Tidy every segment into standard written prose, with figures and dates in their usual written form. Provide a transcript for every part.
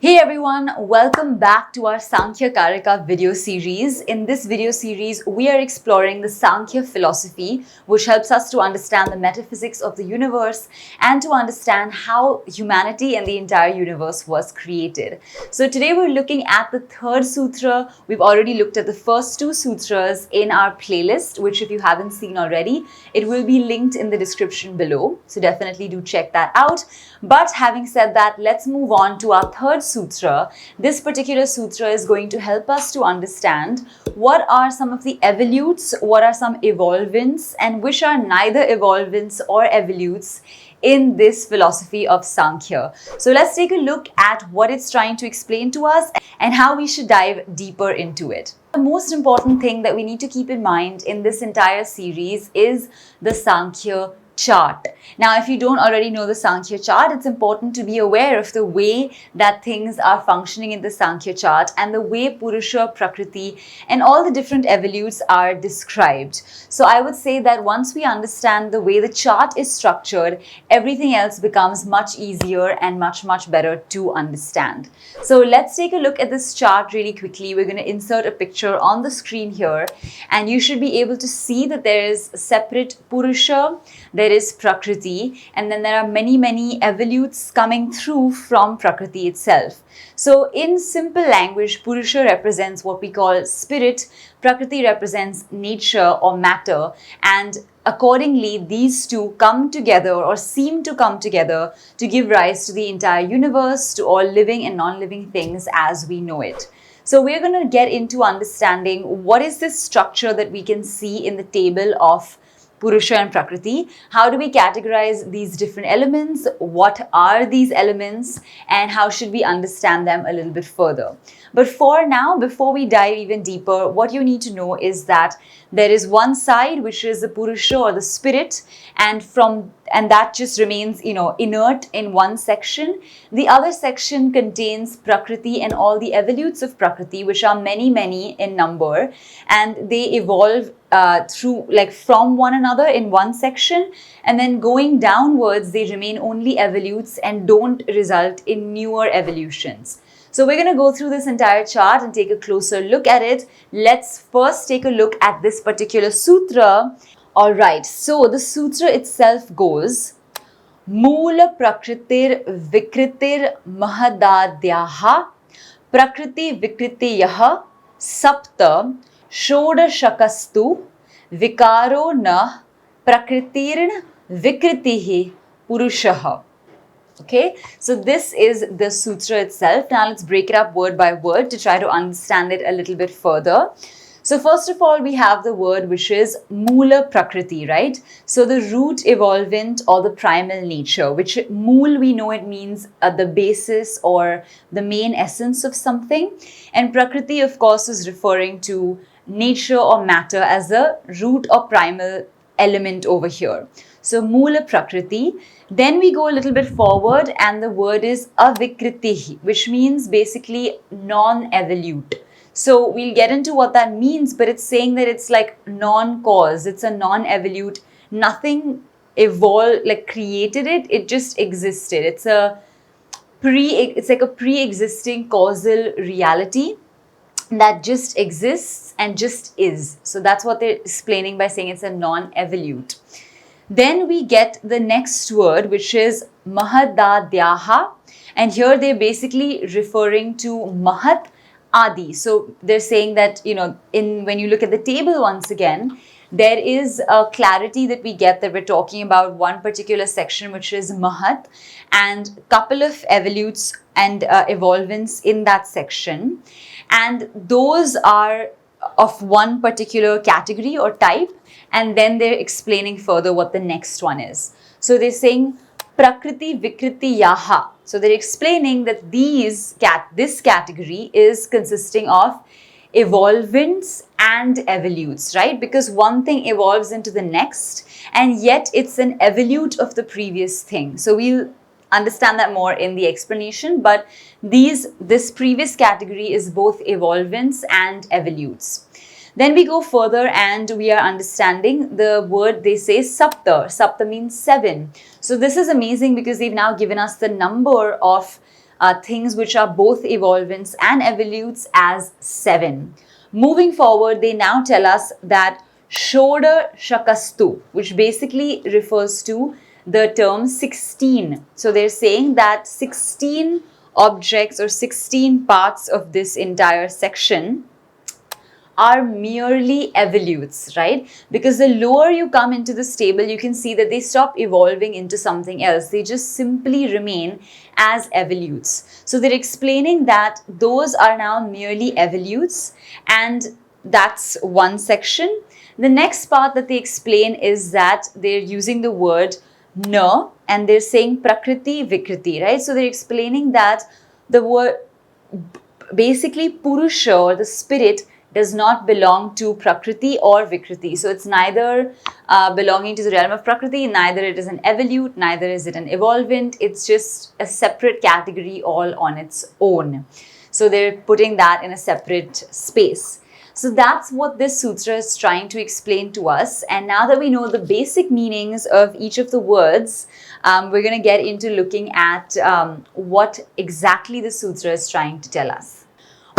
Hey everyone, welcome back to our Sankhya Karika video series. In this video series, we are exploring the Sankhya philosophy, which helps us to understand the metaphysics of the universe and to understand how humanity and the entire universe was created. So today we're looking at the third sutra. We've already looked at the first two sutras in our playlist, which if you haven't seen already, it will be linked in the description below. So definitely do check that out. But having said that, let's move on to our third sutra. This particular sutra is going to help us to understand what are some of the evolutes, what are some evolvents, and which are neither evolvents or evolutes in this philosophy of Sankhya. So let's take a look at what it's trying to explain to us and how we should dive deeper into it. The most important thing that we need to keep in mind in this entire series is the Sankhya chart. Now, if you don't already know the Sankhya chart, it's important to be aware of the way that things are functioning in the Sankhya chart and the way Purusha, Prakriti, and all the different evolutes are described. So I would say that once we understand the way the chart is structured, everything else becomes much easier and much better to understand. So let's take a look at this chart really quickly. We're going to insert a picture on the screen here, and you should be able to see that there is a separate Purusha, there is Prakriti, and then there are many evolutes coming through from Prakriti itself. So in simple language, Purusha represents what we call spirit, Prakriti represents nature or matter, and accordingly these two come together or seem to come together to give rise to the entire universe, to all living and non-living things as we know it. So we're going to get into understanding what is this structure that we can see in the table of Purusha and Prakriti. How do we categorize these different elements? What are these elements? And how should we understand them a little bit further? But for now, before we dive even deeper, what you need to know is that there is one side which is the Purusha or the spirit, and that just remains, inert in one section. The other section contains Prakriti and all the evolutes of Prakriti, which are many in number, and they evolve from one another in one section, and then going downwards they remain only evolutes and don't result in newer evolutions. So we're going to go through this entire chart and take a closer look at it. Let's first take a look at this particular sutra. Alright, so the sutra itself goes Moola Prakritir Vikritir Mahadadyaha Prakriti Vikritiyaha Sapta Shodashakastu Vikaro na Prakritirn Vikritihi Purushaha. Okay, so this is the sutra itself. Now let's break it up word by word to try to understand it a little bit further. So first of all, we have the word which is Moola Prakriti, right? So the root evolvent or the primal nature, which Mool, we know it means the basis or the main essence of something. And Prakriti, of course, is referring to nature or matter as a root or primal element over here. So Moola Prakriti. Then we go a little bit forward and the word is Avikritihi, which means basically non-evolute. So we'll get into what that means, but it's saying that it's like non-cause, it's a non-evolute, nothing evolved, created it, it just existed. It's like a pre-existing causal reality that just exists and just is. So that's what they're explaining by saying it's a non-evolute. Then we get the next word, which is Mahadadyaha, and here they're basically referring to Mahat Adi. So they're saying that, when you look at the table once again, there is a clarity that we get that we're talking about one particular section, which is Mahat, and couple of evolutes and evolvents in that section. And those are of one particular category or type, and then they're explaining further what the next one is. So they're saying Prakriti Vikriti Yaha. So they're explaining that this category is consisting of evolvents and evolutes, right? Because one thing evolves into the next, and yet it's an evolute of the previous thing. So we'll understand that more in the explanation, but this previous category is both evolvents and evolutes. Then we go further and we are understanding the word they say Sapta. Sapta means 7. So this is amazing because they've now given us the number of things which are both evolvents and evolutes as 7. Moving forward, they now tell us that Shoda Shakastu, which basically refers to the term 16. So they're saying that 16 objects or 16 parts of this entire section are merely evolutes, right? Because the lower you come into this table, you can see that they stop evolving into something else. They just simply remain as evolutes. So they're explaining that those are now merely evolutes, and that's one section. The next part that they explain is that they're using the word na, and they're saying prakriti vikriti, right? So they're explaining that the word, basically Purusha or the spirit, does not belong to Prakriti or Vikriti. So it's neither belonging to the realm of Prakriti, neither it is an evolute, neither is it an evolvent. It's just a separate category all on its own. So they're putting that in a separate space. So that's what this sutra is trying to explain to us. And now that we know the basic meanings of each of the words, we're going to get into looking at what exactly the sutra is trying to tell us.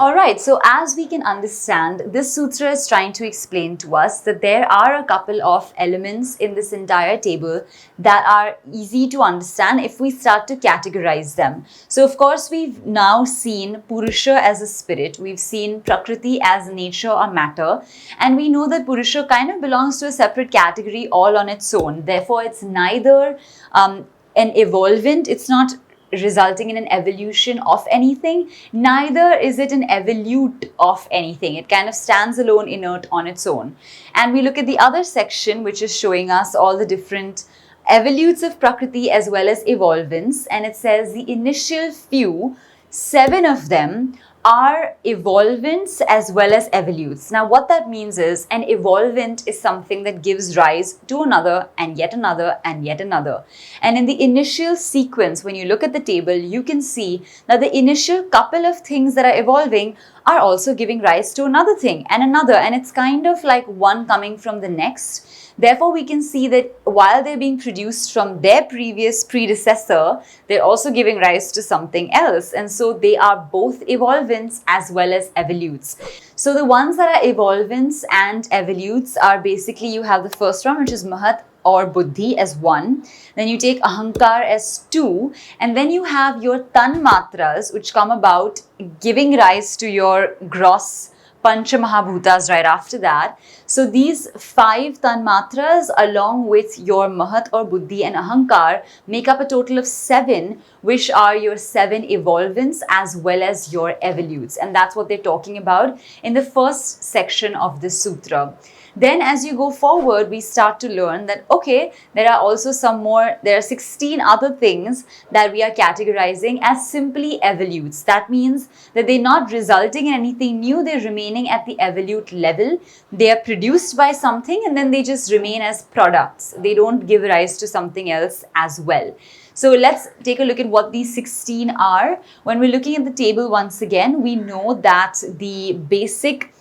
Alright, so as we can understand, this sutra is trying to explain to us that there are a couple of elements in this entire table that are easy to understand if we start to categorize them. So of course, we've now seen Purusha as a spirit, we've seen Prakriti as nature or matter, and we know that Purusha kind of belongs to a separate category all on its own. Therefore, it's neither an evolvent, it's not resulting in an evolution of anything, neither is it an evolute of anything. It kind of stands alone, inert on its own. And we look at the other section, which is showing us all the different evolutes of Prakriti as well as evolvents, and it says the initial few, 7 of them, are evolvents as well as evolutes. Now what that means is an evolvent is something that gives rise to another and yet another and yet another. And in the initial sequence, when you look at the table, you can see that the initial couple of things that are evolving are also giving rise to another thing and another, and it's kind of like one coming from the next. Therefore, we can see that while they're being produced from their previous predecessor, they're also giving rise to something else. And so they are both evolvents as well as evolutes. So the ones that are evolvents and evolutes are basically, you have the first one, which is Mahat or Buddhi as 1. Then you take Ahankar as 2. And then you have your Tanmatras, which come about giving rise to your gross Pancha Mahabhutas right after that. So these 5 Tanmatras along with your Mahat or Buddhi and Ahankar make up a total of 7, which are your 7 evolvents as well as your evolutes. And that's what they're talking about in the first section of this sutra. Then as you go forward, we start to learn that, okay, there are 16 other things that we are categorizing as simply evolutes. That means that they're not resulting in anything new, they're remaining at the evolute level. They are produced by something and then they just remain as products. They don't give rise to something else as well. So let's take a look at what these 16 are. When we're looking at the table once again, we know that the basic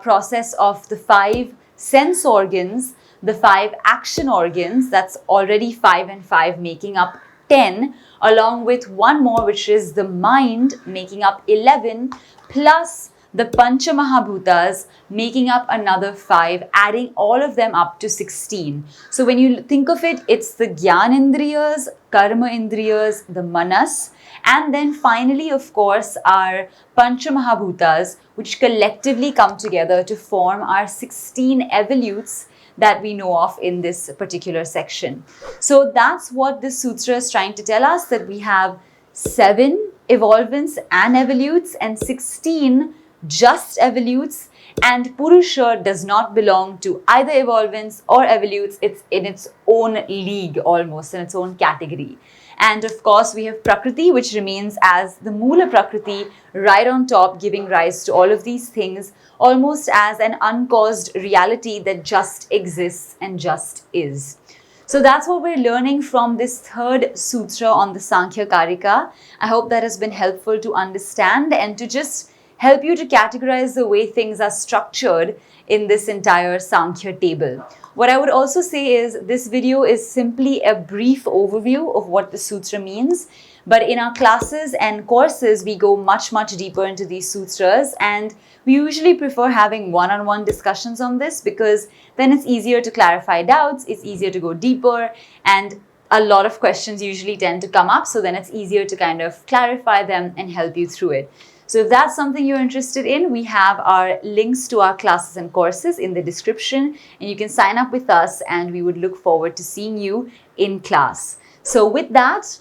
process of the 5 sense organs, the 5 action organs, that's already 5 and 5 making up 10, along with one more which is the mind making up 11, plus the Pancha Mahabhutas making up another 5, adding all of them up to 16. So when you think of it, it's the Gyanendriyas, Karma Indriyas, the Manas, and then finally, of course, our Pancha Mahabhutas, which collectively come together to form our 16 evolutes that we know of in this particular section. So that's what this sutra is trying to tell us, that we have 7 evolvents and evolutes and 16 just evolutes, and Purusha does not belong to either evolvents or evolutes. It's in its own league, almost in its own category. And of course, we have Prakriti, which remains as the Mula Prakriti right on top, giving rise to all of these things, almost as an uncaused reality that just exists and just is. So that's what we're learning from this third sutra on the Sankhya Karika. I hope that has been helpful to understand and to just help you to categorize the way things are structured in this entire Sankhya table. What I would also say is this video is simply a brief overview of what the sutra means. But in our classes and courses, we go much, much deeper into these sutras, and we usually prefer having one-on-one discussions on this because then it's easier to clarify doubts, it's easier to go deeper, and a lot of questions usually tend to come up, so then it's easier to kind of clarify them and help you through it. So if that's something you're interested in, we have our links to our classes and courses in the description, and you can sign up with us, and we would look forward to seeing you in class. So with that,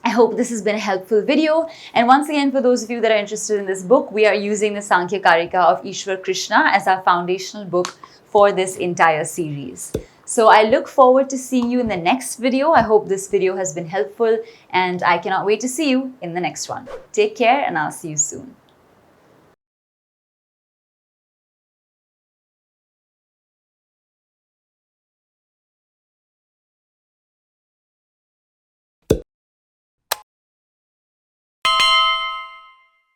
I hope this has been a helpful video. And once again, for those of you that are interested in this book, we are using the Sankhya Karika of Ishwar Krishna as our foundational book for this entire series. So I look forward to seeing you in the next video. I hope this video has been helpful, and I cannot wait to see you in the next one. Take care, and I'll see you soon.